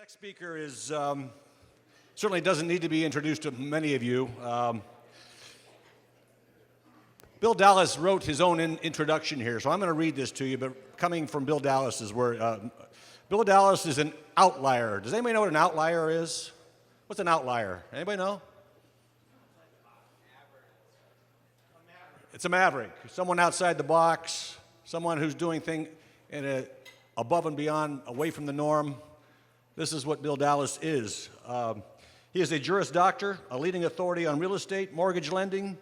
Next speaker is certainly doesn't need to be introduced to many of you. Bill Dallas wrote his own introduction here, so I'm going to read this to you, but coming from Bill Dallas's word. Bill Dallas is an outlier. Does anybody know what an outlier is? What's an outlier? Anybody know? It's a maverick. Someone outside the box, someone who's doing things above and beyond, away from the norm. This is what Bill Dallas is. He is a Juris Doctor, a leading authority on real estate, mortgage lending,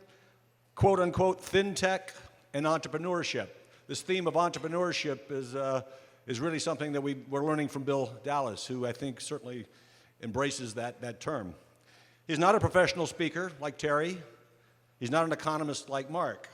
quote-unquote fintech, and entrepreneurship. This theme of entrepreneurship is really something that we're learning from Bill Dallas, who I think certainly embraces that term. He's not a professional speaker like Terry. He's not an economist like Mark.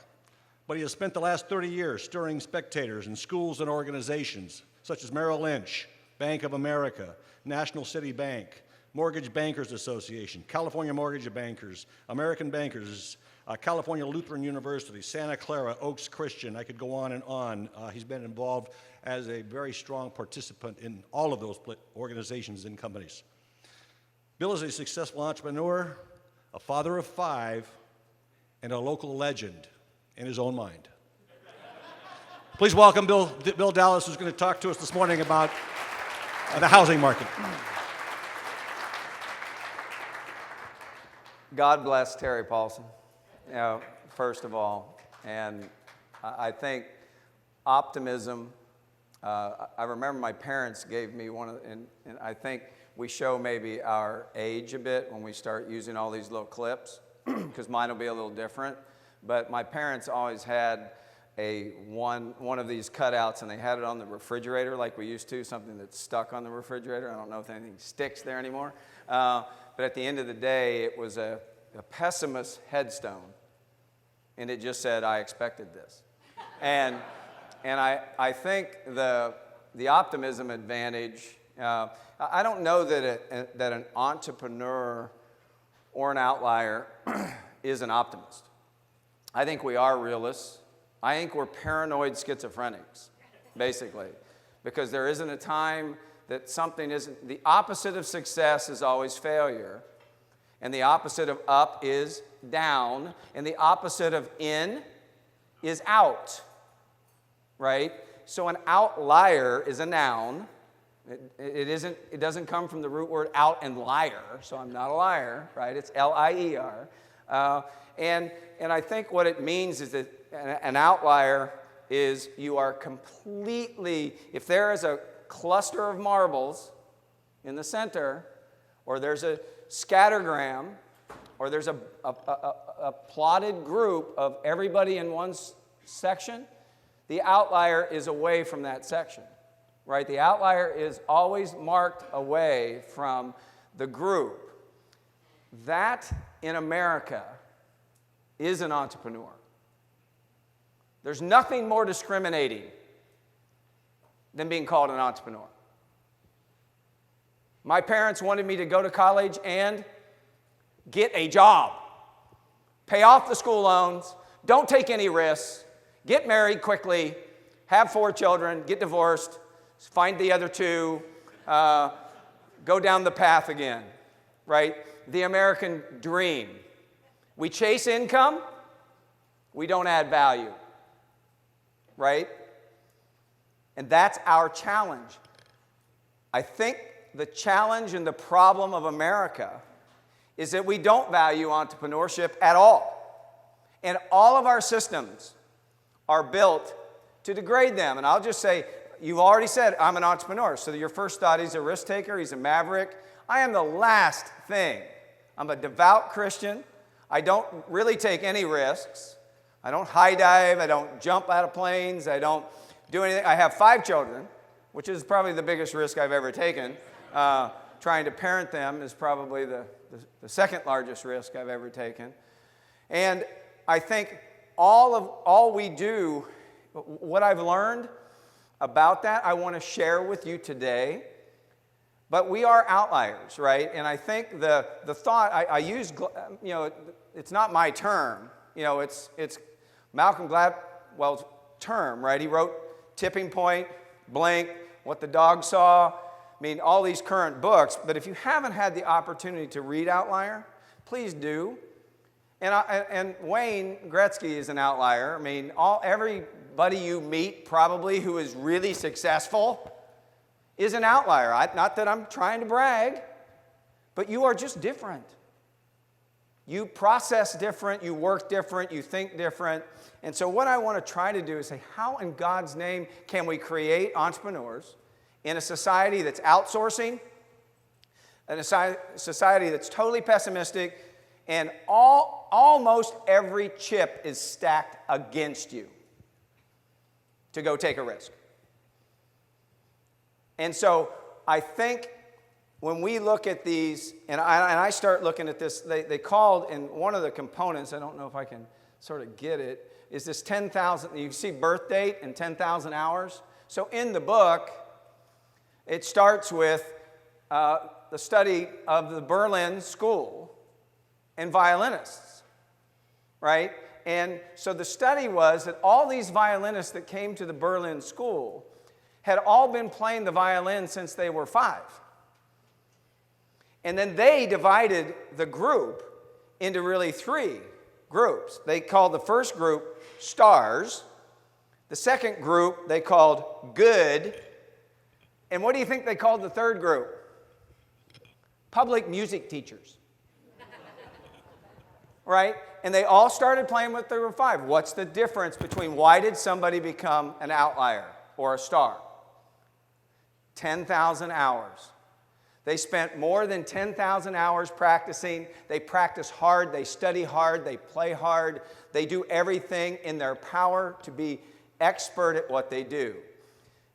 But he has spent the last 30 years stirring spectators in schools and organizations such as Merrill Lynch, Bank of America, National City Bank, Mortgage Bankers Association, California Mortgage Bankers, American Bankers, California Lutheran University, Santa Clara, Oaks Christian. I could go on and on. He's been involved as a very strong participant in all of those organizations and companies. Bill is a successful entrepreneur, a father of 5, and a local legend in his own mind. Please welcome Bill Dallas, who's going to talk to us this morning about the housing market. God bless Terry Paulson, first of all. And I think optimism, I remember my parents gave me one, and I think we show maybe our age a bit when we start using all these little clips, because mine will be a little different. But my parents always had one of these cutouts, and they had it on the refrigerator like we used to, something that's stuck on the refrigerator. I don't know if anything sticks there anymore. But at the end of the day, it was a pessimist headstone, and it just said, "I expected this." And I think the optimism advantage, I don't know that an entrepreneur or an outlier is an optimist. I think we are realists. I think we're paranoid schizophrenics, basically, because there isn't a time that something isn't. The opposite of success is always failure, and the opposite of up is down, and the opposite of in is out, right? So an outlier is a noun. It doesn't come from the root word out and liar, so I'm not a liar, right? It's L-I-E-R. And I think what it means is that an outlier is you are completely, if there is a cluster of marbles in the center, or there's a scattergram, or there's a plotted group of everybody in one section, the outlier is away from that section, right? The outlier is always marked away from the group. That, in America, is an entrepreneur. There's nothing more discriminating than being called an entrepreneur. My parents wanted me to go to college and get a job, pay off the school loans, don't take any risks, get married quickly, have 4 children, get divorced, find the other 2, go down the path again, right? The American dream. We chase income, we don't add value, right? And that's our challenge. I think the challenge and the problem of America is that we don't value entrepreneurship at all. And all of our systems are built to degrade them. And I'll just say, you've already said, I'm an entrepreneur. So your first thought, he's a risk taker, he's a maverick. I am the last thing. I'm a devout Christian. I don't really take any risks. I don't high dive. I don't jump out of planes. I don't do anything. I have 5 children, which is probably the biggest risk I've ever taken. Trying to parent them is probably the second largest risk I've ever taken. And I think all we do, what I've learned about that, I want to share with you today. But we are outliers, right? And I think the thought, I use, it's not my term. It's Malcolm Gladwell's term, right? He wrote Tipping Point, Blink, What the Dog Saw. all these current books, but if you haven't had the opportunity to read Outlier, please do. And Wayne Gretzky is an outlier. Everybody you meet probably who is really successful is an outlier. Not that I'm trying to brag, but you are just different. You process different, you work different, you think different. And so what I want to try to do is say, how in God's name can we create entrepreneurs in a society that's outsourcing, in a society that's totally pessimistic, and almost every chip is stacked against you to go take a risk. And so I think when we look at these, and I start looking at this, they called in one of the components, I don't know if I can sort of get it, is this 10,000, you see birth date and 10,000 hours. So in the book, it starts with the study of the Berlin School and violinists, right? And so the study was that all these violinists that came to the Berlin School had all been playing the violin since they were 5. And then they divided the group into really 3 groups. They called the first group stars. The second group they called good. And what do you think they called the third group? Public music teachers. Right? And they all started playing when they were 5. What's the difference between why did somebody become an outlier or a star? 10,000 hours. They spent more than 10,000 hours practicing. They practice hard, they study hard, they play hard. They do everything in their power to be expert at what they do.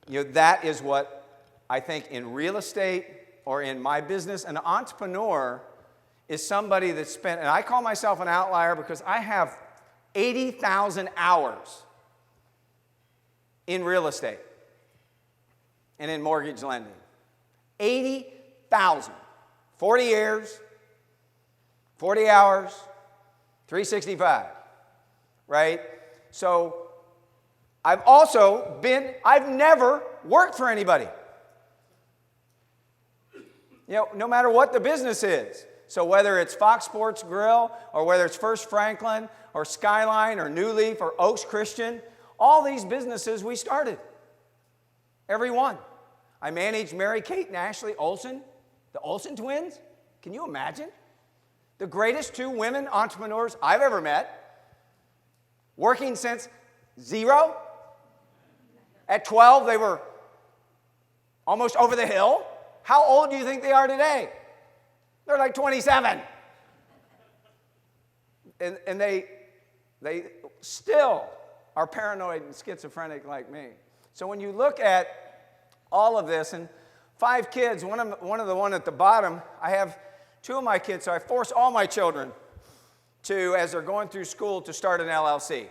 That is what I think in real estate or in my business, an entrepreneur is somebody that spent, and I call myself an outlier because I have 80,000 hours in real estate and in mortgage lending. 80,000. 40 years, 40 hours, 365, right? So I've never worked for anybody. No matter what the business is. So whether it's Fox Sports Grill or whether it's First Franklin or Skyline or New Leaf or Oaks Christian, all these businesses we started. Every one. I managed Mary Kate and Ashley Olsen, the Olsen twins. Can you imagine? The greatest 2 women entrepreneurs I've ever met. Working since 0. At 12, they were almost over the hill. How old do you think they are today? They're like 27. And they still are paranoid and schizophrenic like me. So when you look at all of this, and 5 kids, one of the one at the bottom, I have 2 of my kids, so I force all my children to, as they're going through school, to start an LLC.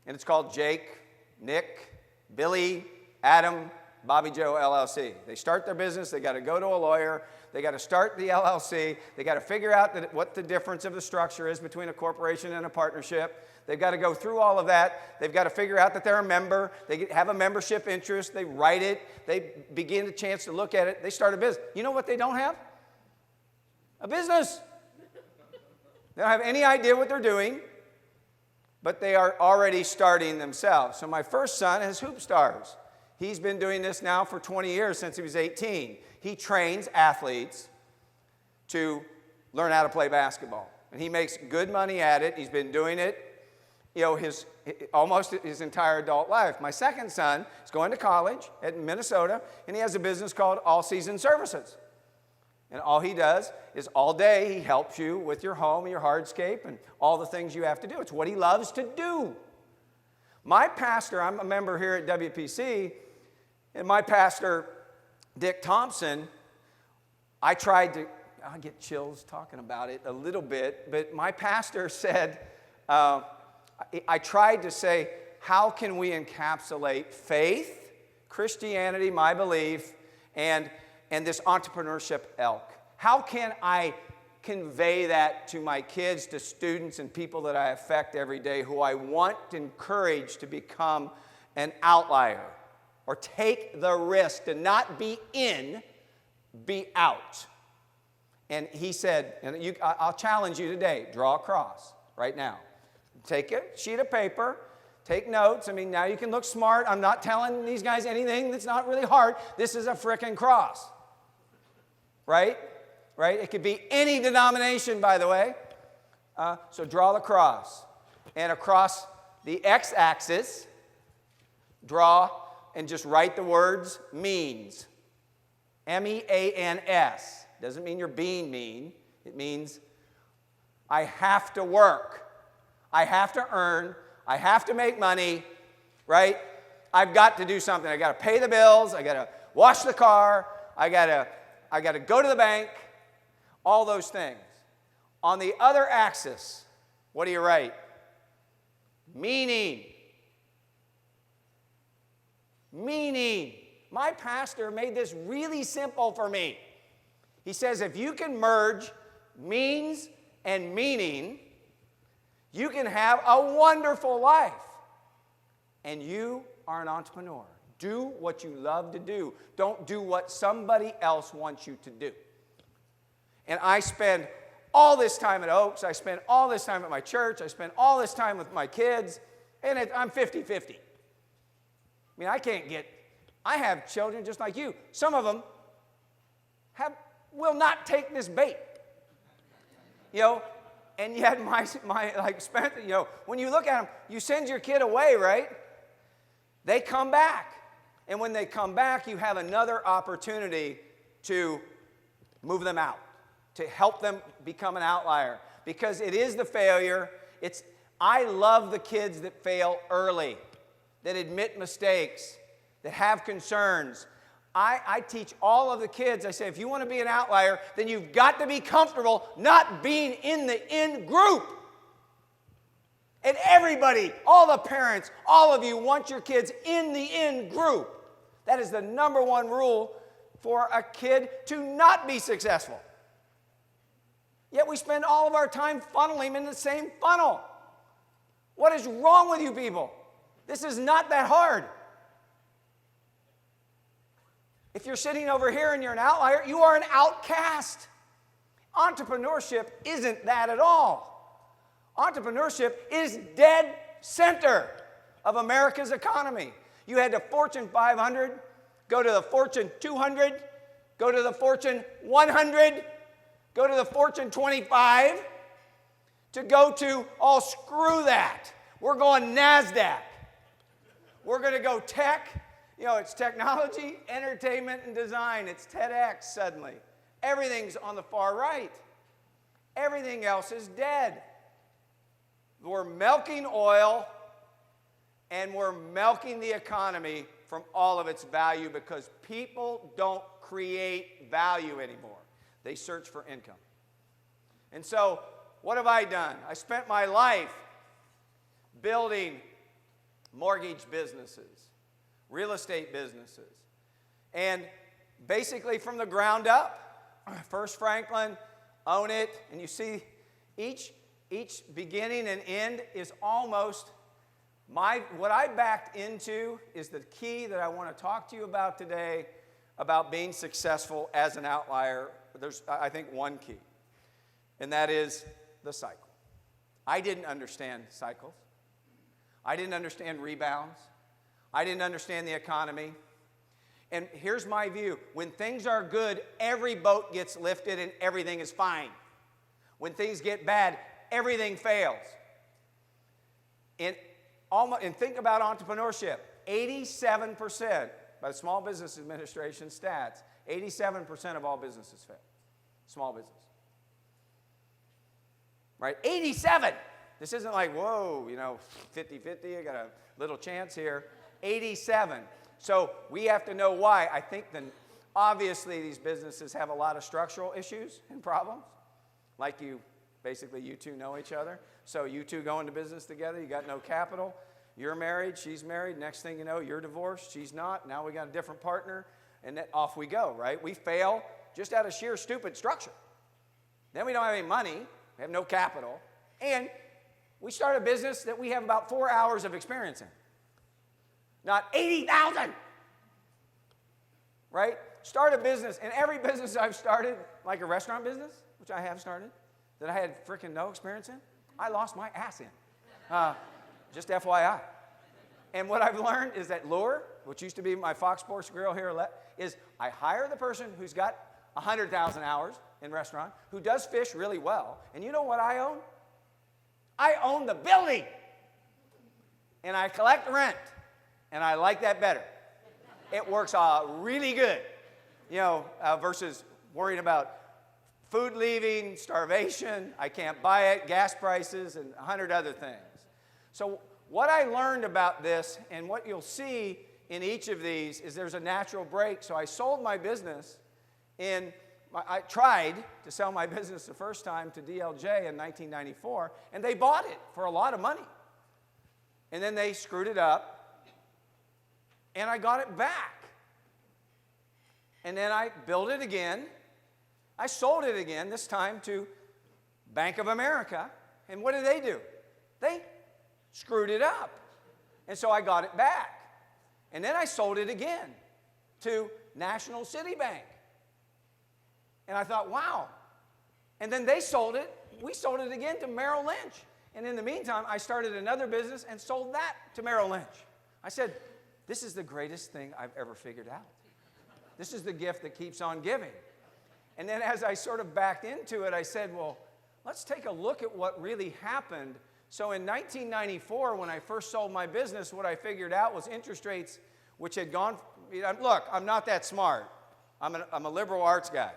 And it's called Jake, Nick, Billy, Adam, Bobby Joe LLC. They start their business, they got to go to a lawyer, they got to start the LLC, they got to figure out what the difference of the structure is between a corporation and a partnership. They've got to go through all of that. They've got to figure out that they're a member. They have a membership interest. They write it. They begin a chance to look at it. They start a business. You know what they don't have? A business. They don't have any idea what they're doing, but they are already starting themselves. So my first son is Hoop Stars. He's been doing this now for 20 years, since he was 18. He trains athletes to learn how to play basketball. And he makes good money at it. He's been doing it, almost his entire adult life. My second son is going to college at Minnesota, and he has a business called All Season Services. And all he does is all day he helps you with your home, your hardscape, and all the things you have to do. It's what he loves to do. My pastor, I'm a member here at WPC, and my pastor, Dick Thompson, I get chills talking about it a little bit, but my pastor said, I tried to say, how can we encapsulate faith, Christianity, my belief, and this entrepreneurship elk? How can I convey that to my kids, to students, and people that I affect every day who I want to encourage to become an outlier? or take the risk to not be in, be out. And he said, and I'll challenge you today, draw a cross right now. Take a sheet of paper, take notes. I mean, now you can look smart. I'm not telling these guys anything that's not really hard. This is a frickin' cross, right? Right? It could be any denomination, by the way. So draw the cross. And across the x-axis, draw and just write the words means. M-E-A-N-S. Doesn't mean you're being mean. It means I have to work. I have to earn. I have to make money, right? I've got to do something. I got to pay the bills. I got to wash the car. I got to go to the bank. All those things. On the other axis, what do you write? Meaning. Meaning. My pastor made this really simple for me. He says if you can merge means and meaning, you can have a wonderful life. And you are an entrepreneur. Do what you love to do. Don't do what somebody else wants you to do. And I spend all this time at Oaks. I spend all this time at my church. I spend all this time with my kids. And I'm 50-50. I mean, I have children just like you. Some of them will not take this bait. And yet when you look at them, you send your kid away, right? They come back. And when they come back, you have another opportunity to move them out, to help them become an outlier. Because it is the failure. I love the kids that fail early, that admit mistakes, that have concerns. I teach all of the kids, I say, if you want to be an outlier, then you've got to be comfortable not being in the in group. And everybody, all the parents, all of you want your kids in the in group. That is the number one rule for a kid to not be successful. Yet we spend all of our time funneling them in the same funnel. What is wrong with you people? This is not that hard. If you're sitting over here and you're an outlier, you are an outcast. Entrepreneurship isn't that at all. Entrepreneurship is dead center of America's economy. You had the Fortune 500, go to the Fortune 200, go to the Fortune 100, go to the Fortune 25, to go to, screw that. We're going NASDAQ. We're going to go tech. It's technology, entertainment, and design. It's TEDx suddenly. Everything's on the far right. Everything else is dead. We're milking oil, and we're milking the economy from all of its value because people don't create value anymore. They search for income. And so, what have I done? I spent my life building mortgage businesses, real estate businesses. And basically from the ground up, First Franklin, own it, and you see each beginning and end is almost what I backed into is the key that I want to talk to you about today about being successful as an outlier. There's, I think, one key, and that is the cycle. I didn't understand cycles. I didn't understand rebounds. I didn't understand the economy. And here's my view. When things are good, every boat gets lifted and everything is fine. When things get bad, everything fails. And think about entrepreneurship. 87%, by the Small Business Administration stats, 87% of all businesses fail. Small business. Right? 87! This isn't like, whoa, 50-50, I got a little chance here. 87. So we have to know why. I think obviously these businesses have a lot of structural issues and problems. Like you two know each other. So you two go into business together, you got no capital. You're married, she's married. Next thing you know, you're divorced, she's not. Now we got a different partner, and then off we go, right? We fail just out of sheer stupid structure. Then we don't have any money, we have no capital, and we start a business that we have about 4 hours of experience in. Not 80,000. right? Start a business. And every business I've started, like a restaurant business, which I have started, that I had freaking no experience in, I lost my ass in. Just FYI. And what I've learned is that lure, which used to be my Fox Sports Grill here, is I hire the person who's got 100,000 hours in restaurant, who does fish really well. And you know what I own? I own the building. And I collect rent. And I like that better. It works really good, versus worrying about food leaving, starvation, I can't buy it, gas prices, and 100 other things. So what I learned about this, and what you'll see in each of these, is there's a natural break. So I sold my business I tried to sell my business the first time to DLJ in 1994, and they bought it for a lot of money. And then they screwed it up, and I got it back. And then I built it again. I sold it again, this time to Bank of America. And what did they do? They screwed it up. And so I got it back. And then I sold it again to National City Bank. And I thought, wow. And then they sold it. We sold it again to Merrill Lynch. And in the meantime, I started another business and sold that to Merrill Lynch. I said, this is the greatest thing I've ever figured out. This is the gift that keeps on giving. And then as I sort of backed into it, I said, well, let's take a look at what really happened. So in 1994, when I first sold my business, what I figured out was interest rates, which had gone, look, I'm not that smart. I'm a liberal arts guy,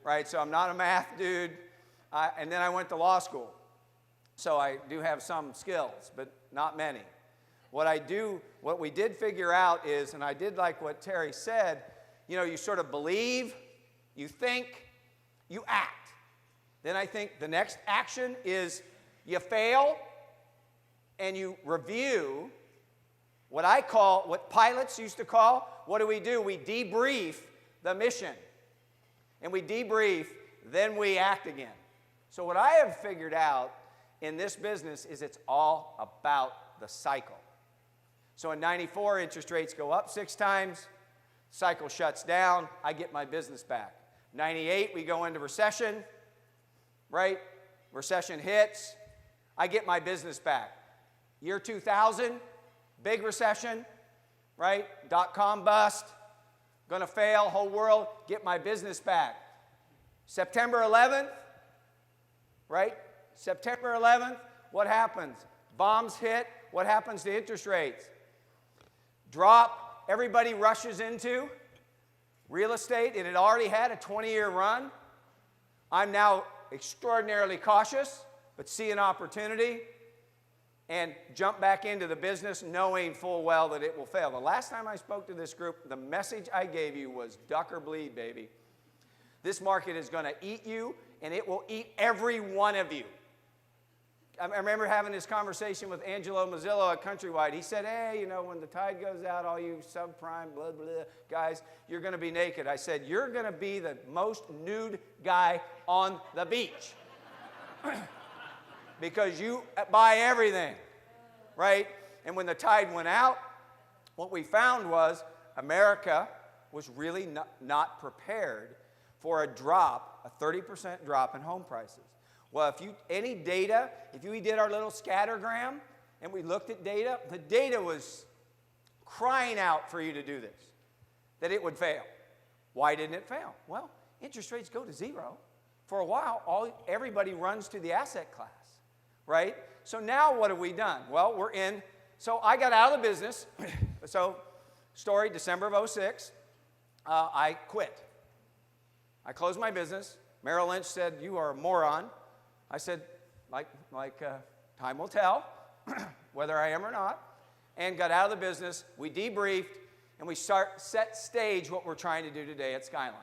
right? So I'm not a math dude. And then I went to law school. So I do have some skills, but not many. What we did figure out is, and I did like what Terry said, you sort of believe, you think, you act. Then I think the next action is you fail and you review what pilots used to call, what do? We debrief the mission. And we debrief, then we act again. So what I have figured out in this business is it's all about the cycle. So in 94, interest rates go up 6 times, cycle shuts down, I get my business back. 98, we go into recession, right? Recession hits, I get my business back. Year 2000, big recession, right? .com bust, gonna fail, whole world, get my business back. September 11th, right? September 11th, what happens? Bombs hit, what happens to interest rates? Drop, everybody rushes into real estate. It had already had a 20-year run. I'm now extraordinarily cautious, but see an opportunity and jump back into the business knowing full well that it will fail. The last time I spoke to this group, the message I gave you was duck or bleed, baby. This market is going to eat you, and it will eat every one of you. I remember having this conversation with Angelo Mazzillo at Countrywide. He said, hey, when the tide goes out, all you subprime, blah, blah, guys, you're going to be naked. I said, you're going to be the most nude guy on the beach. Because you buy everything, right? And when the tide went out, what we found was America was really not prepared for a 30% drop in home prices. Well, if we did our little scattergram and we looked at data, the data was crying out for you to do this, that it would fail. Why didn't it fail? Well, interest rates go to zero. For a while, everybody runs to the asset class, right? So now what have we done? Well, so I got out of the business. So, story, December of 2006, I quit. I closed my business. Merrill Lynch said, you are a moron. I said, time will tell whether I am or not, and got out of the business. We debriefed, and we set stage what we're trying to do today at Skyline,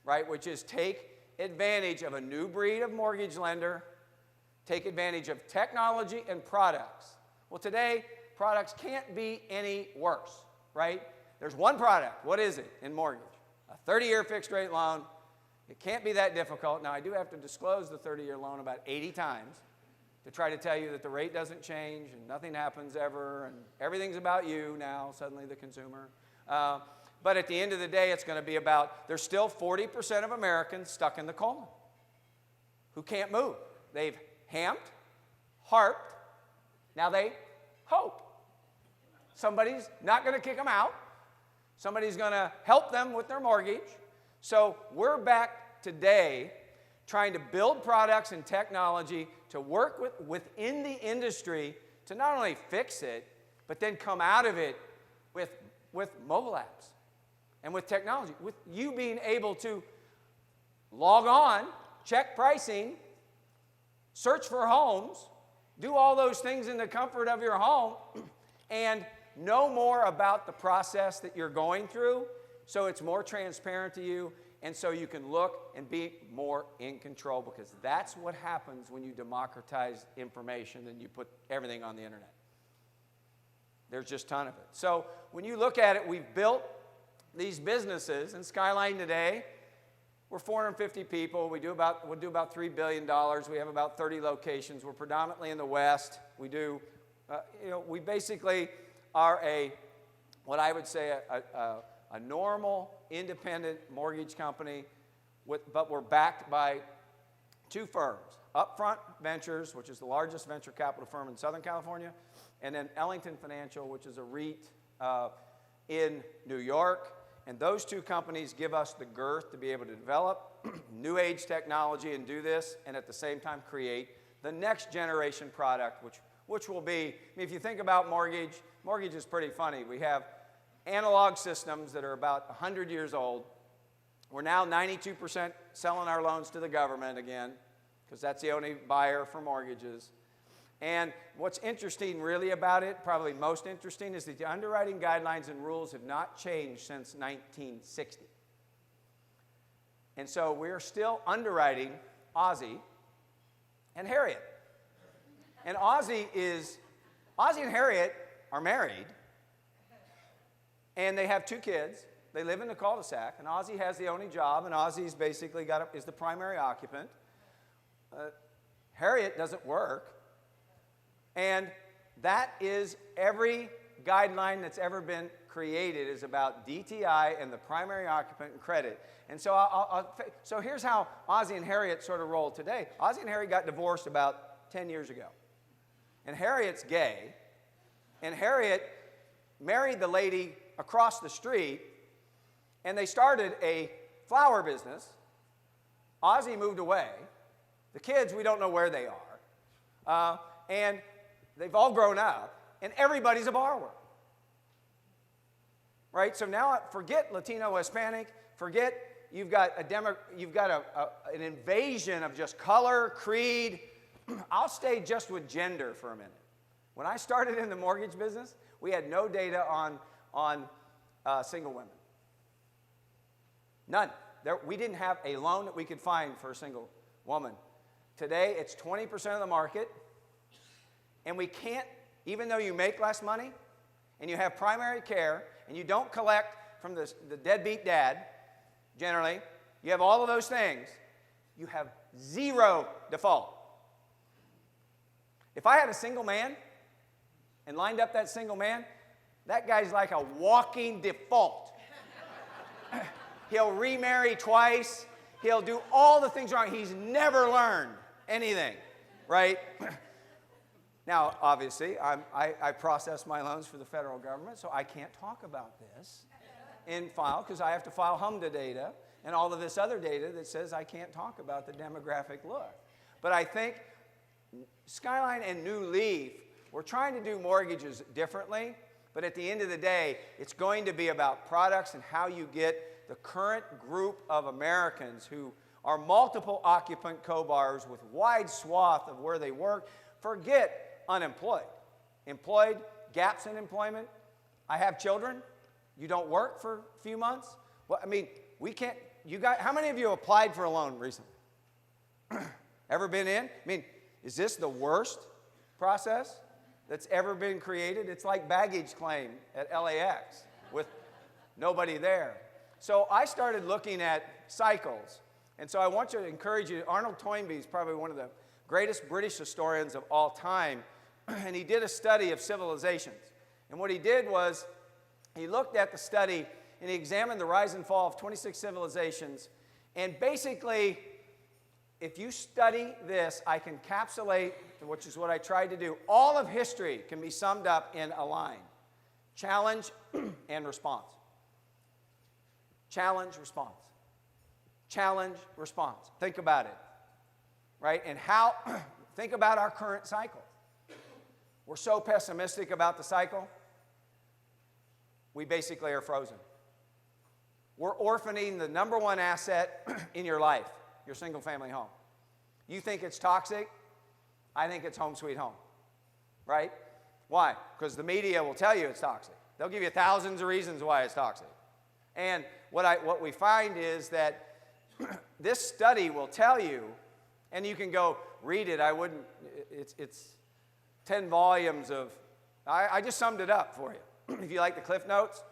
right? Which is take advantage of a new breed of mortgage lender, take advantage of technology and products. Well, today, products can't be any worse, right? There's one product. What is it in mortgage? A 30-year fixed rate loan. It can't be that difficult. Now, I do have to disclose the 30-year loan about 80 times to try to tell you that the rate doesn't change and nothing happens ever and everything's about you now, suddenly the consumer. But at the end of the day, it's going to be about, there's still 40% of Americans stuck in the coal who can't move. They've hamped, harped, now they hope. Somebody's not going to kick them out. Somebody's going to help them with their mortgage. So we're back today trying to build products and technology to work within the industry to not only fix it, but then come out of it with mobile apps and with technology, with you being able to log on, check pricing, search for homes, do all those things in the comfort of your home, and know more about the process that you're going through, so it's more transparent to you, and so you can look and be more in control, because that's what happens when you democratize information and you put everything on the internet. There's just a ton of it. So when you look at it, we've built these businesses, and Skyline today, we're 450 people. We'll do about $3 billion. We have about 30 locations. We're predominantly in the West. We do, we basically are what I would say a normal, independent mortgage company, but we're backed by two firms. Upfront Ventures, which is the largest venture capital firm in Southern California, and then Ellington Financial, which is a REIT in New York. And those two companies give us the girth to be able to develop new age technology and do this, and at the same time create the next generation product, which will be, I mean, if you think about mortgage is pretty funny. We have analog systems that are about 100 years old. We're now 92% selling our loans to the government again, because that's the only buyer for mortgages. And what's interesting really about it, probably most interesting, is that the underwriting guidelines and rules have not changed since 1960. And so we're still underwriting Ozzie and Harriet. And Ozzie and Harriet are married, and they have 2 kids. They live in the cul-de-sac, and Ozzie has the only job, and Ozzie's basically is the primary occupant. Harriet doesn't work. And that is every guideline that's ever been created is about DTI and the primary occupant and credit. And so so here's how Ozzie and Harriet sort of roll today. Ozzie and Harriet got divorced about 10 years ago. And Harriet's gay. And Harriet married the lady across the street, and they started a flower business. Ozzie moved away. The kids, we don't know where they are. And they've all grown up, and everybody's a borrower. Right? So now forget Latino, Hispanic, forget you've got an invasion of just color, creed. I'll stay just with gender for a minute. When I started in the mortgage business, we had no data on single women. None. We didn't have a loan that we could find for a single woman. Today, it's 20% of the market. And we can't, even though you make less money and you have primary care and you don't collect from the deadbeat dad, generally, you have all of those things, you have 0 default. If I had a single man and lined up that single man, that guy's like a walking default. He'll remarry twice. He'll do all the things wrong. He's never learned anything, right? Now, obviously, I process my loans for the federal government, so I can't talk about this in file because I have to file HMDA data and all of this other data that says I can't talk about the demographic look. But I think Skyline and New Leaf, we're trying to do mortgages differently, but at the end of the day, it's going to be about products and how you get the current group of Americans who are multiple occupant co-borrowers with wide swath of where they work. Forget unemployed. Employed, gaps in employment. I have children. You don't work for a few months. Well, I mean, we can't, how many of you applied for a loan recently? Ever been in? I mean, is this the worst process that's ever been created? It's like baggage claim at LAX with nobody there. So I started looking at cycles. And so I want to encourage you, Arnold Toynbee is probably one of the greatest British historians of all time, and he did a study of civilizations. And what he did was he looked at the study and he examined the rise and fall of 26 civilizations. And basically, if you study this, I can encapsulate, which is what I tried to do. All of history can be summed up in a line: challenge and response. Challenge, response. Challenge, response. Think about it, right? And how, think about our current cycle. We're so pessimistic about the cycle, we basically are frozen. We're orphaning the number one asset in your life, your single family home. You think it's toxic? I think it's home sweet home, right? Why? Because the media will tell you it's toxic. They'll give you thousands of reasons why it's toxic. And what we find is that this study will tell you, and you can go read it. I wouldn't, it's 10 volumes of, I just summed it up for you. If you like the Cliff Notes,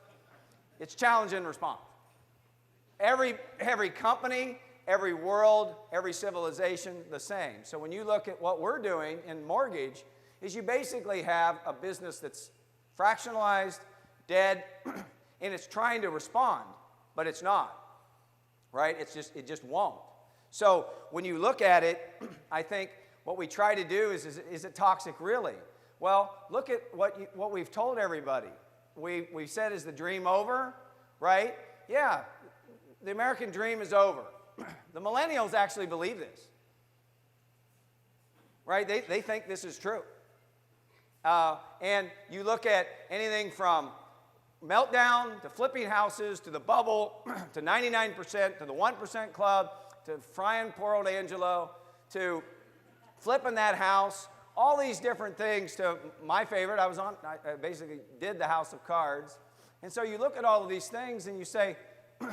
it's challenge and response. Every company, every world, every civilization, the same. So when you look at what we're doing in mortgage, is you basically have a business that's fractionalized, dead, and it's trying to respond, but it's not, right? It just won't. So when you look at it, I think what we try to do is it toxic really? Well, look at what we've told everybody. We've said, is the dream over, right? Yeah, the American dream is over. The millennials actually believe this, right? They think this is true. And you look at anything from meltdown to flipping houses to the bubble to 99% to the 1% club to frying poor old Angelo to flipping that house, all these different things to my favorite. I basically did the House of Cards. And so you look at all of these things and you say,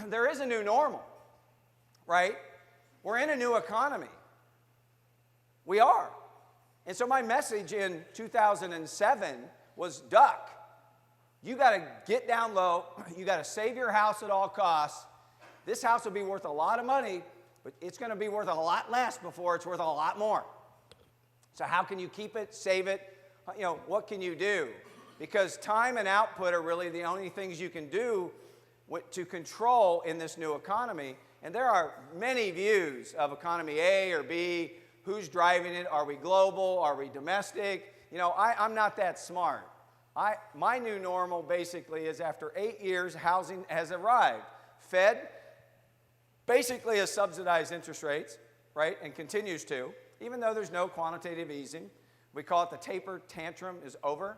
there is a new normal, right? We're in a new economy. We are. And so my message in 2007 was duck. You got to get down low. You got to save your house at all costs. This house will be worth a lot of money, but it's going to be worth a lot less before it's worth a lot more. So how can you keep it, save it? You know, what can you do? Because time and output are really the only things you can do to control in this new economy. And there are many views of economy A or B. Who's driving it? Are we global? Are we domestic? You know, I'm not that smart. My new normal basically is after 8 years, housing has arrived. Fed basically has subsidized interest rates, right, and continues to, even though there's no quantitative easing. We call it the taper tantrum is over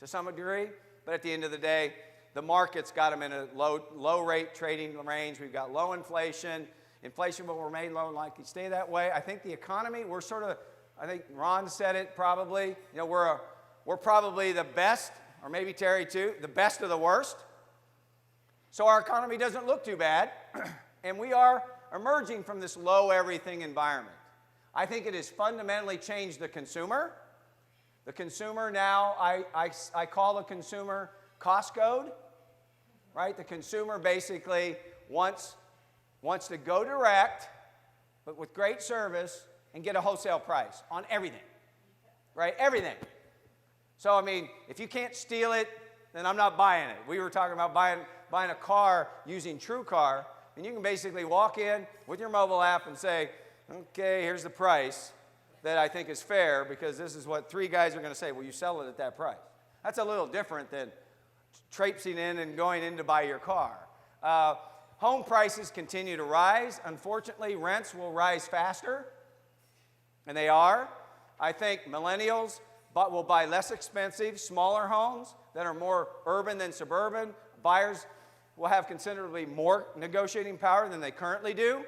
to some degree, but at the end of the day, the market's got them in a low rate trading range. We've got low inflation. Inflation will remain low and likely stay that way. I think the economy, we're sort of, I think Ron said it probably, you know, we're probably the best, or maybe Terry too, the best of the worst. So our economy doesn't look too bad, and we are emerging from this low everything environment. I think it has fundamentally changed the consumer. The consumer now, I call the consumer cost code, right? The consumer basically wants to go direct, but with great service, and get a wholesale price on everything, right? Everything. So, I mean, if you can't steal it, then I'm not buying it. We were talking about buying a car using TrueCar, and you can basically walk in with your mobile app and say, okay, here's the price that I think is fair, because this is what 3 guys are going to say. Will you sell it at that price? That's a little different than traipsing in and going in to buy your car. Home prices continue to rise. Unfortunately, rents will rise faster, and they are. I think millennials will buy less expensive, smaller homes that are more urban than suburban. Buyers will have considerably more negotiating power than they currently do,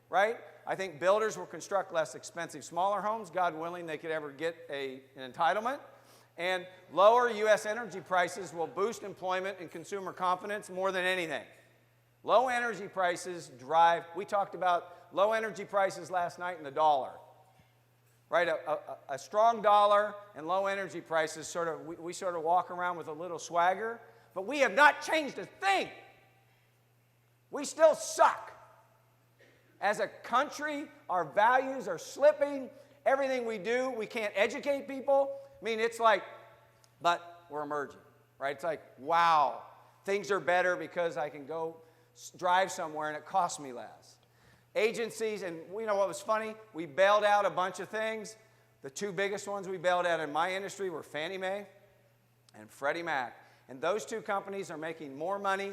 right? I think builders will construct less expensive, smaller homes. God willing, they could ever get an entitlement. And lower U.S. energy prices will boost employment and consumer confidence more than anything. Low energy prices drive, we talked about low energy prices last night in the dollar, right? A strong dollar and low energy prices we sort of walk around with a little swagger, but we have not changed a thing. We still suck. As a country, our values are slipping. Everything we do, we can't educate people. I mean, it's like, but we're emerging, right? It's like, wow. Things are better because I can go drive somewhere and it costs me less. Agencies, and you know what was funny? We bailed out a bunch of things. The two biggest ones we bailed out in my industry were Fannie Mae and Freddie Mac. And those two companies are making more money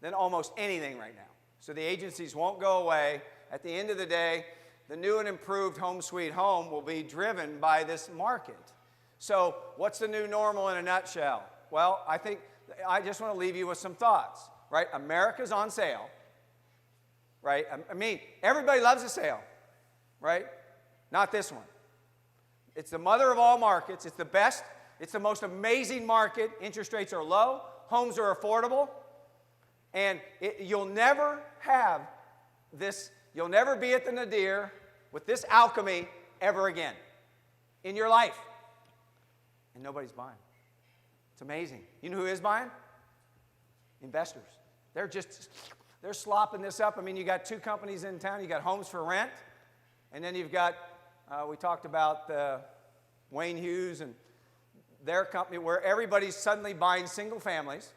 than almost anything right now. So the agencies won't go away. At the end of the day, the new and improved home sweet home will be driven by this market. So what's the new normal in a nutshell? Well, I think I just want to leave you with some thoughts, right? America's on sale, right? I mean, everybody loves a sale, right? Not this one. It's the mother of all markets. It's the best. It's the most amazing market. Interest rates are low. Homes are affordable. And you'll never have this, you'll never be at the nadir with this alchemy ever again in your life. And nobody's buying. It's amazing. You know who is buying? Investors. They're slopping this up. I mean, you got two companies in town. You got Homes for Rent, and then you've got, we talked about Wayne Hughes and their company, where everybody's suddenly buying single families,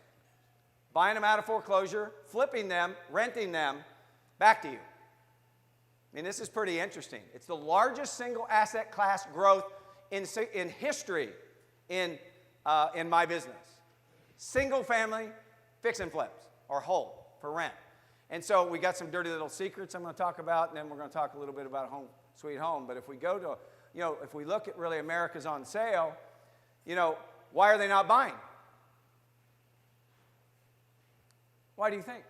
buying them out of foreclosure, flipping them, renting them back to you. I mean, this is pretty interesting. It's the largest single asset class growth in history in my business. Single family, fix and flips, or hold for rent. And so we got some dirty little secrets I'm going to talk about, and then we're going to talk a little bit about Home Sweet Home. But if we go to, if we look at really America's on sale, why are they not buying? Why do you think?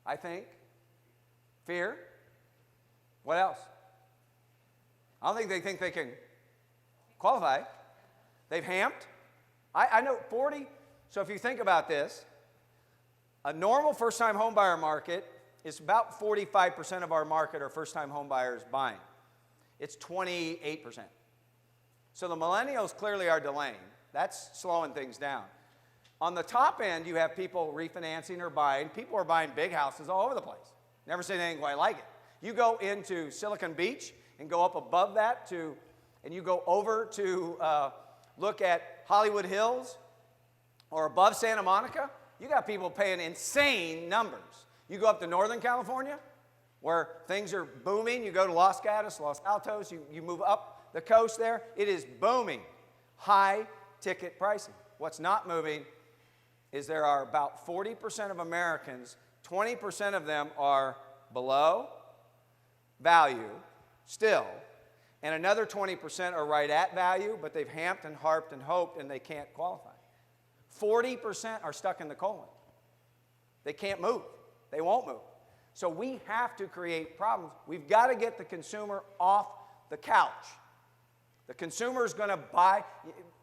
I think fear. What else? I don't think they can qualify. They've hamped. I know 40. So if you think about this, a normal first-time home buyer market is about 45% of our market are first-time home buyers buying. It's 28%. So the millennials clearly are delaying. That's slowing things down. On the top end, you have people refinancing or buying. People are buying big houses all over the place. Never seen anything quite like it. You go into Silicon Beach and go up above that and you go over to look at Hollywood Hills or above Santa Monica, you got people paying insane numbers. You go up to Northern California, where things are booming. You go to Los Gatos, Los Altos, you move up the coast there. It is booming. High ticket pricing. What's not moving is there are about 40% of Americans, 20% of them are below value still, and another 20% are right at value, but they've hamped and harped and hoped and they can't qualify. 40% are stuck in the colon. They can't move. They won't move. So we have to create problems. We've got to get the consumer off the couch. The consumer is going to buy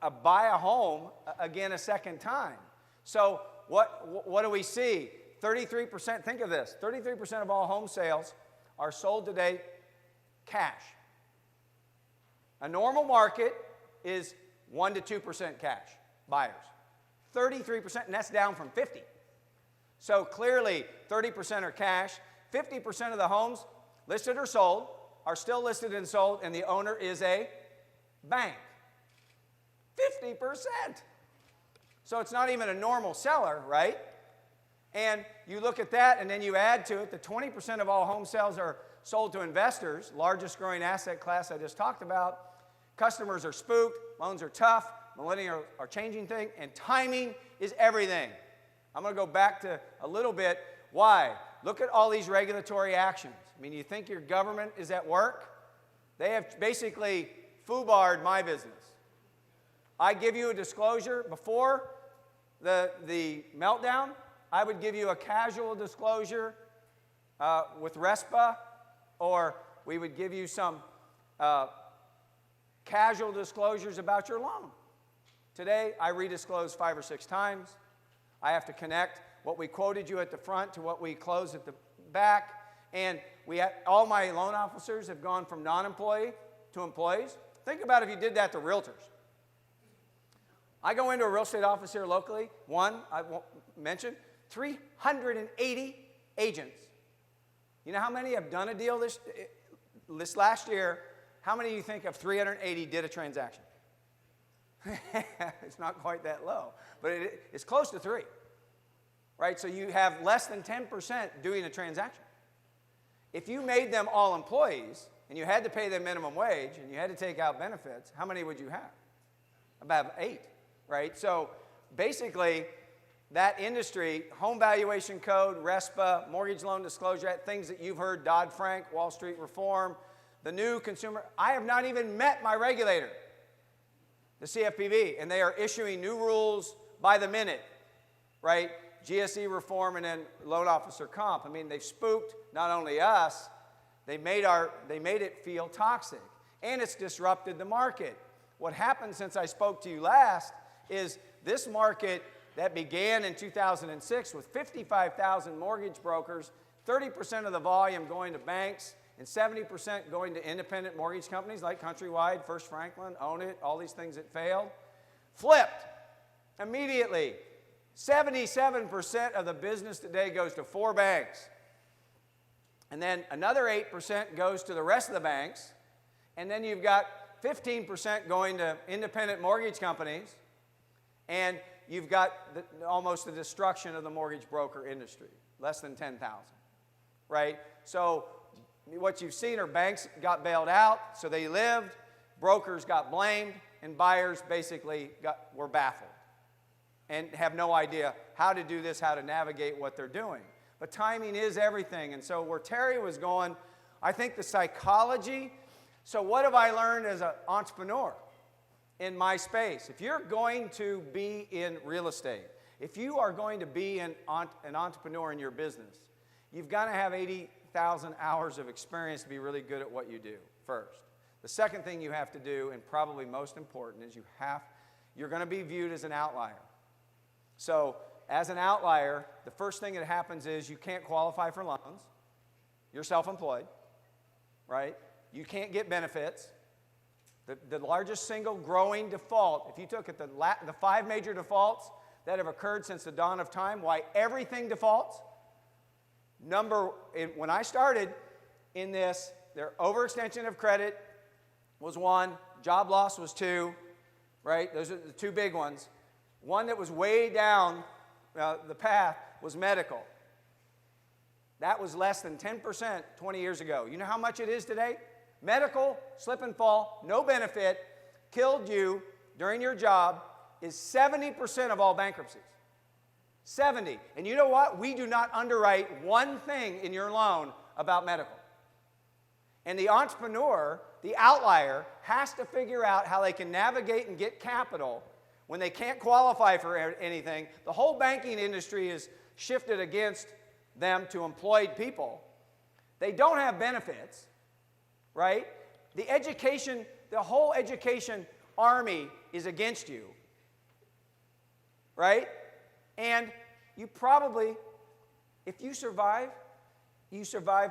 a home again a second time. So what do we see? 33%, think of this, 33% of all home sales are sold today cash. A normal market is 1% to 2% cash buyers. 33%, and that's down from 50. So clearly 30% are cash. 50% of the homes listed or sold are still listed and sold, and the owner is a bank. 50%. So it's not even a normal seller, right? And you look at that, and then you add to it the 20% of all home sales are sold to investors, largest growing asset class I just talked about. Customers are spooked, loans are tough, millennials are changing things, and timing is everything. I'm going to go back to a little bit. Why? Look at all these regulatory actions. I mean, you think your government is at work? They have basically foobarred my business. I give you a disclosure before the meltdown. I would give you a casual disclosure with RESPA, or we would give you some casual disclosures about your loan. Today, I redisclose 5 or 6 times. I have to connect what we quoted you at the front to what we closed at the back. And all my loan officers have gone from non-employee to employees. Think about if you did that to realtors. I go into a real estate office here locally. One, I won't mention, 380 agents. You know how many have done a deal this last year? How many do you think of 380 did a transaction? It's not quite that low, but it's close to 3, right? So you have less than 10% doing a transaction. If you made them all employees and you had to pay them minimum wage and you had to take out benefits, how many would you have? About 8, right? So basically, that industry, home valuation code, RESPA, mortgage loan disclosure act, things that you've heard, Dodd-Frank, Wall Street reform, the new consumer, I have not even met my regulator, the CFPB, and they are issuing new rules by the minute, right? GSE reform and then loan officer comp. I mean, they've spooked not only us, they made it feel toxic, and it's disrupted the market. What happened since I spoke to you last is this market that began in 2006 with 55,000 mortgage brokers, 30% of the volume going to banks, and 70% going to independent mortgage companies like Countrywide, First Franklin, Own It, all these things that failed, flipped immediately. 77% of the business today goes to 4 banks. And then another 8% goes to the rest of the banks. And then you've got 15% going to independent mortgage companies. And you've got almost the destruction of the mortgage broker industry, less than 10,000, right? So what you've seen are banks got bailed out, so they lived, brokers got blamed, and buyers basically were baffled and have no idea how to do this, how to navigate what they're doing. But timing is everything. And so where Terry was going, I think the psychology. So what have I learned as an entrepreneur in my space? If you're going to be in real estate, if you are going to be an entrepreneur in your business, you've got to have 80,000 hours of experience to be really good at what you do first. The second thing you have to do, and probably most important, is you're going to be viewed as an outlier. So as an outlier, the first thing that happens is you can't qualify for loans. You're self-employed, right? You can't get benefits. The largest single growing default, if you took the 5 major defaults that have occurred since the dawn of time, why everything defaults, when I started in this, their overextension of credit was 1, job loss was 2, right? Those are the 2 big ones. One that was way down the path was medical. That was less than 10% 20 years ago. You know how much it is today? Medical, slip and fall, no benefit, killed you during your job is 70% of all bankruptcies. 70. And you know what? We do not underwrite one thing in your loan about medical. And the entrepreneur, the outlier, has to figure out how they can navigate and get capital when they can't qualify for anything. The whole banking industry is shifted against them to employed people. They don't have benefits, right? The whole education army is against you, right? And you probably, if you survive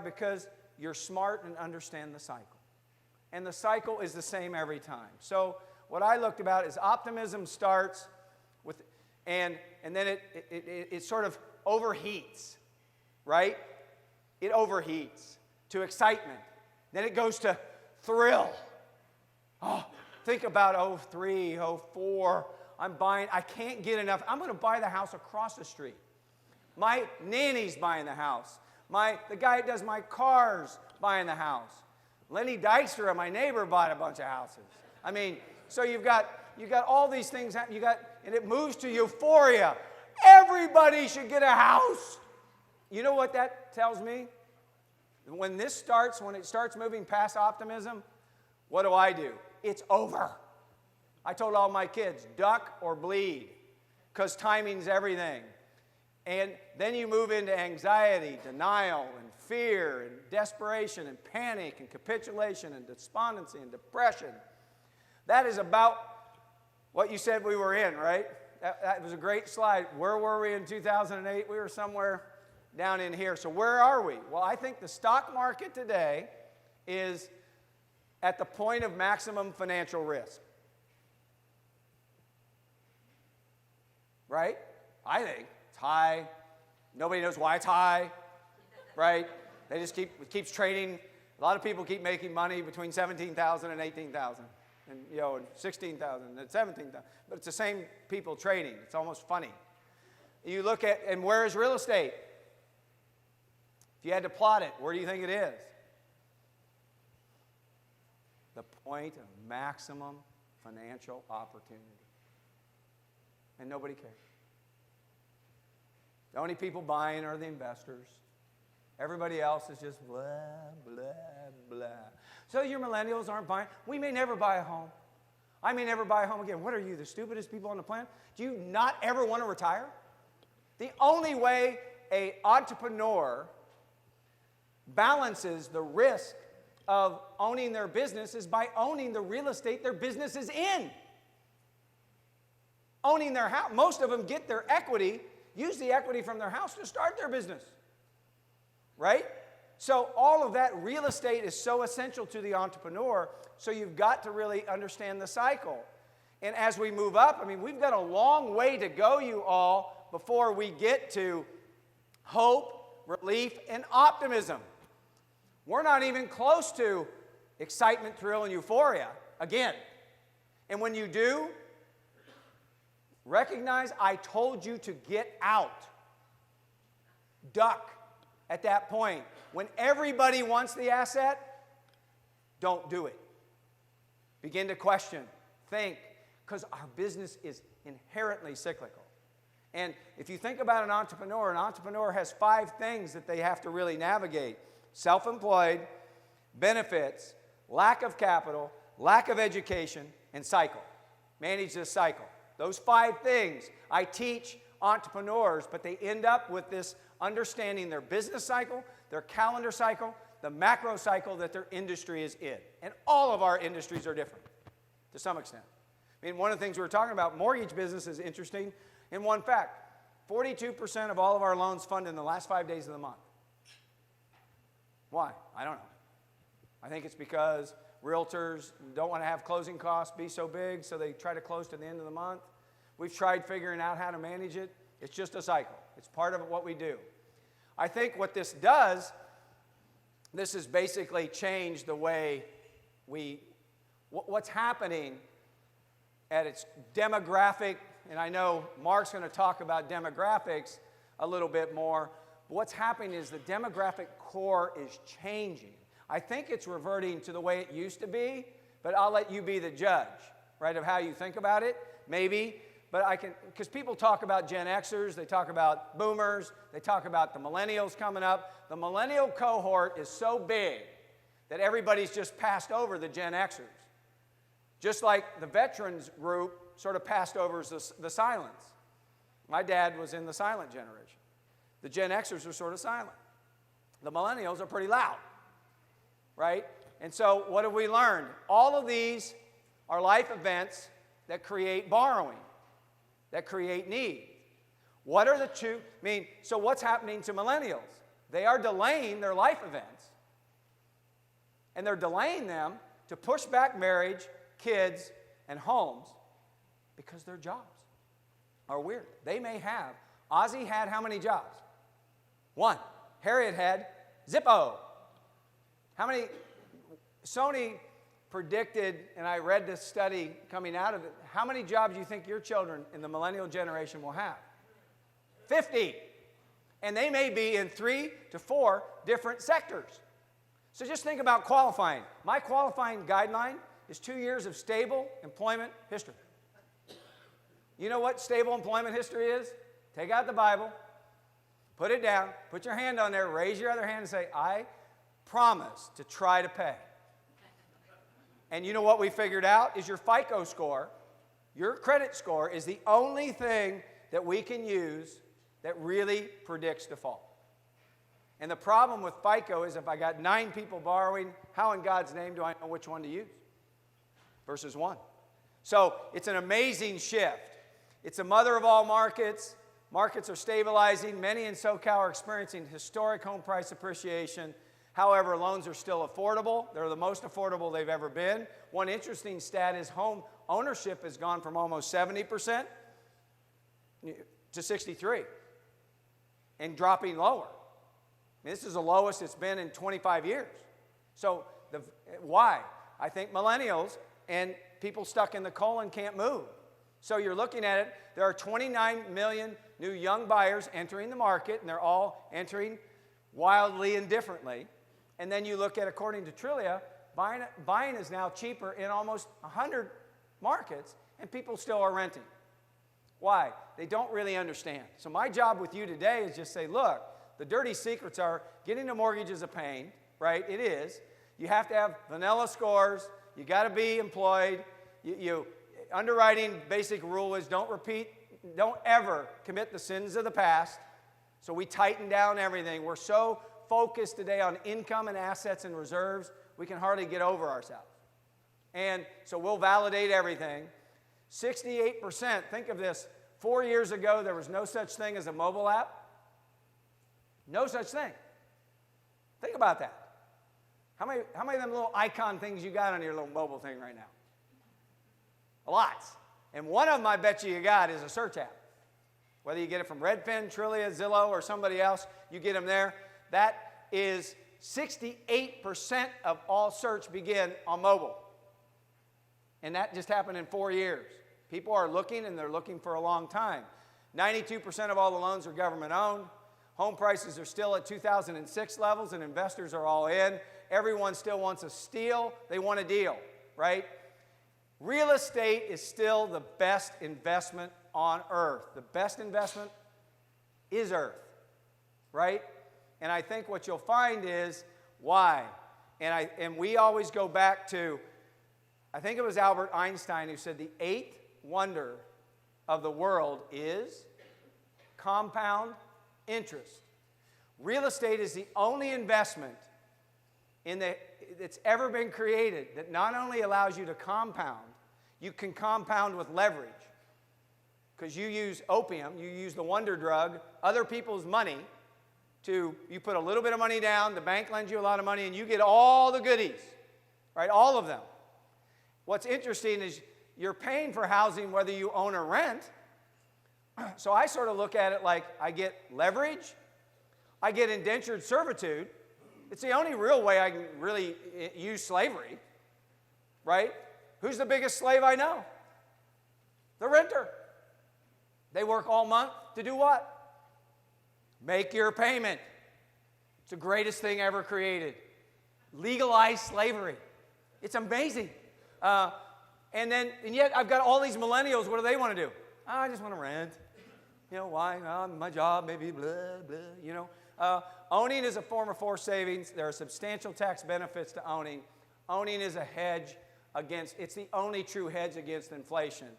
because you're smart and understand the cycle. And the cycle is the same every time. So what I looked about is optimism starts with, and then it sort of overheats, right? It overheats to excitement. Then it goes to thrill. Oh, think about 03, 04. I can't get enough. I'm going to buy the house across the street. My nanny's buying the house. The guy that does my cars buying the house. Lenny Dykstra, my neighbor, bought a bunch of houses. I mean, so you've got all these things, and it moves to euphoria. Everybody should get a house. You know what that tells me? When it starts moving past optimism, what do? It's over. I told all my kids, duck or bleed, because timing's everything. And then you move into anxiety, denial, and fear, and desperation, and panic, and capitulation, and despondency, and depression. That is about what you said we were in, right? That was a great slide. Where were we in 2008? We were somewhere down in here. So where are we? Well, I think the stock market today is at the point of maximum financial risk. Right? I think it's high. Nobody knows why it's high, right? They just keeps trading. A lot of people keep making money between 17,000 and 18,000. and, and 16,000 and 17,000. But it's the same people trading. It's almost funny. You look at, and where is real estate? If you had to plot it, where do you think it is? The point of maximum financial opportunity. And nobody cares. The only people buying are the investors. Everybody else is just blah, blah, blah. So your millennials aren't buying. We may never buy a home. I may never buy a home again. What are you, the stupidest people on the planet? Do you not ever want to retire? The only way an entrepreneur balances the risk of owning their business is by owning the real estate their business is in. Owning their house. Most of them get their equity, use the equity from their house to start their business. Right? So all of that real estate is so essential to the entrepreneur, so you've got to really understand the cycle. And as we move up, I mean, we've got a long way to go, you all, before we get to hope, relief, and optimism. We're not even close to excitement, thrill, and euphoria again. And when you do, recognize I told you to get out. Duck at that point. When everybody wants the asset, don't do it. Begin to question, think, because our business is inherently cyclical. And if you think about an entrepreneur has 5 things that they have to really navigate. Self-employed, benefits, lack of capital, lack of education, and cycle. Manage this cycle. Those 5 things I teach entrepreneurs, but they end up with this understanding their business cycle, their calendar cycle, the macro cycle that their industry is in. And all of our industries are different to some extent. I mean, one of the things we were talking about, mortgage business is interesting in one fact. 42% of all of our loans fund in the last 5 days of the month. Why? I don't know. I think it's because realtors don't want to have closing costs be so big, so they try to close to the end of the month. We've tried figuring out how to manage it. It's just a cycle. It's part of what we do. I think what this does, this has basically changed the way what's happening at its demographic, and I know Mark's going to talk about demographics a little bit more. What's happening is the demographic core is changing. I think it's reverting to the way it used to be, but I'll let you be the judge, right, of how you think about it, maybe. But I can, because people talk about Gen Xers, they talk about boomers, they talk about the millennials coming up. The millennial cohort is so big that everybody's just passed over the Gen Xers. Just like the veterans group sort of passed over the silents. My dad was in the silent generation. The Gen Xers are sort of silent. The millennials are pretty loud, right? And so what have we learned? All of these are life events that create borrowing, that create need. What are the two? So what's happening to millennials? They are delaying their life events, and they're delaying them to push back marriage, kids, and homes because their jobs are weird. They may have. Ozzy had how many jobs? 1. Harriet had Zippo. How many? Sony predicted, and I read this study coming out of it, how many jobs do you think your children in the millennial generation will have? 50. And they may be in 3 to 4 different sectors. So just think about qualifying. My qualifying guideline is 2 years of stable employment history. You know what stable employment history is? Take out the Bible, put it down, put your hand on there, raise your other hand and say, I promise to try to pay. And you know what we figured out is your FICO score, your credit score is the only thing that we can use that really predicts default. And the problem with FICO is if I got 9 people borrowing, how in God's name do I know which one to use? Versus 1. So it's an amazing shift. It's the mother of all markets. Markets are stabilizing. Many in SoCal are experiencing historic home price appreciation. However, loans are still affordable. They're the most affordable they've ever been. One interesting stat is home ownership has gone from almost 70% to 63% and dropping lower. This is the lowest it's been in 25 years. So why? I think millennials and people stuck in the colon can't move. So you're looking at it, there are 29 million new young buyers entering the market, and they're all entering wildly and differently. And then you look at, according to Trillia, buying is now cheaper in almost 100 markets, and people still are renting. Why? They don't really understand. So my job with you today is just say, look, the dirty secrets are getting a mortgage is a pain, right? It is. You have to have vanilla scores. You got to be employed. Underwriting basic rule is don't ever commit the sins of the past. So we tighten down everything. We're so focused today on income and assets and reserves, we can hardly get over ourselves. And so we'll validate everything. 68%, think of this, 4 years ago there was no such thing as a mobile app. No such thing. Think about that. How many of them little icon things you got on your little mobile thing right now? Lots. And one of them I bet you got is a search app. Whether you get it from Redfin, Trillia, Zillow, or somebody else, you get them there. That is 68% of all search begin on mobile. And that just happened in 4 years. People are looking, and they're looking for a long time. 92% of all the loans are government-owned. Home prices are still at 2006 levels, and investors are all in. Everyone still wants a steal. They want a deal, right? Real estate is still the best investment on earth. The best investment is earth, right? And I think what you'll find is why. And we always go back to, I think it was Albert Einstein who said the eighth wonder of the world is compound interest. Real estate is the only investment that's ever been created that not only allows you to compound, you can compound with leverage. Because you use opium, you use the wonder drug, other people's money, you put a little bit of money down, the bank lends you a lot of money, and you get all the goodies, right? All of them. What's interesting is you're paying for housing whether you own or rent. So I sort of look at it like I get leverage, I get indentured servitude. It's the only real way I can really use slavery, right? Who's the biggest slave I know? The renter. They work all month to do what? Make your payment. It's the greatest thing ever created. Legalize slavery. It's amazing. And yet I've got all these millennials. What do they want to do? Oh, I just want to rent. You know, why? My job, maybe, blah, blah, you know. Owning is a form of forced savings. There are substantial tax benefits to owning. Owning is a hedge against, it's the only true hedge against inflation.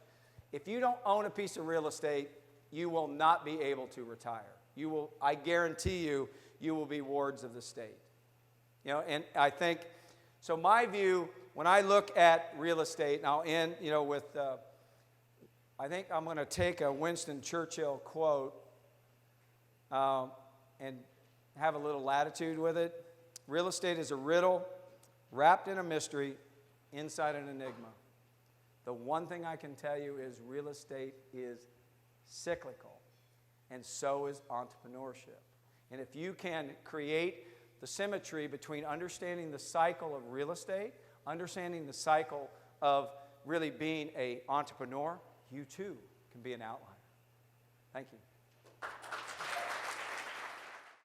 If you don't own a piece of real estate, you will not be able to retire. You will, I guarantee you, you will be wards of the state. You know, and I think, so my view, when I look at real estate, and I'll end, you know, with, I think I'm going to take a Winston Churchill quote and have a little latitude with it. Real estate is a riddle wrapped in a mystery inside an enigma. The one thing I can tell you is real estate is cyclical, and so is entrepreneurship. And if you can create the symmetry between understanding the cycle of real estate, understanding the cycle of really being an entrepreneur, you too can be an outlier. Thank you.